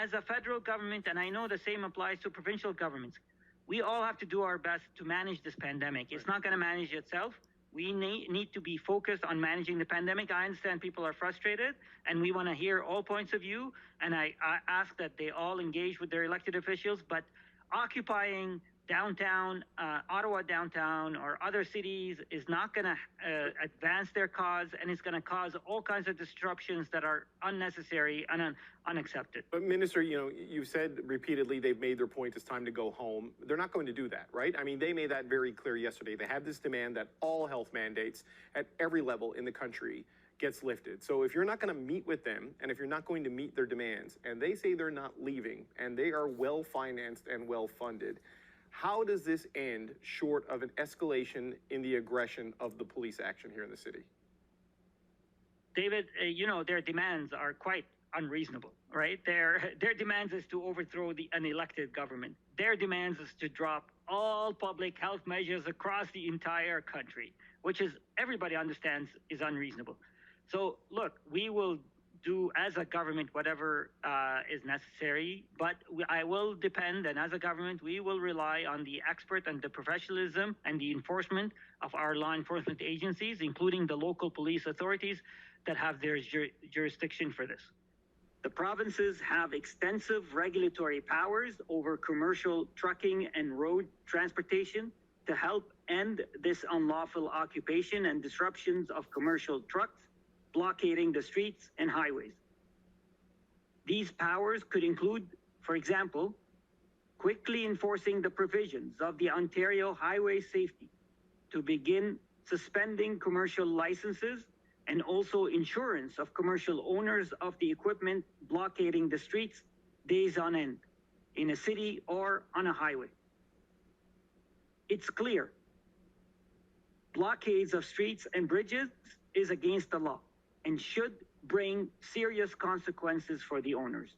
as a federal government, and I know the same applies to provincial governments, we all have to do our best to manage this pandemic. It's not going to manage itself. We need to be focused on managing the pandemic. I understand people are frustrated, and we want to hear all points of view. And I ask that they all engage with their elected officials. But occupying downtown, Ottawa downtown, or other cities is not going to advance their cause, and it's going to cause all kinds of disruptions that are unnecessary and unaccepted. But Minister, you've said repeatedly they've made their point, it's time to go home. They're not going to do that, right? I mean, they made that very clear yesterday. They have this demand that all health mandates at every level in the country gets lifted. So if you're not going to meet with them, and if you're not going to meet their demands, and they say they're not leaving, and they are well-financed and well-funded, how does this end short of an escalation in the aggression of the police action here in the city? David, their demands are quite unreasonable, right? Their demands is to overthrow an elected government. Their demands is to drop all public health measures across the entire country, which is, everybody understands, is unreasonable. So look, we will do as a government whatever is necessary, but I will depend, and as a government, we will rely on the expert and the professionalism and the enforcement of our law enforcement agencies, including the local police authorities that have their jurisdiction for this. The provinces have extensive regulatory powers over commercial trucking and road transportation to help end this unlawful occupation and disruptions of commercial trucks blockading the streets and highways. These powers could include, for example, quickly enforcing the provisions of the Ontario Highway Safety to begin suspending commercial licenses and also insurance of commercial owners of the equipment blockading the streets days on end in a city or on a highway. It's clear, blockades of streets and bridges is against the law and should bring serious consequences for the owners.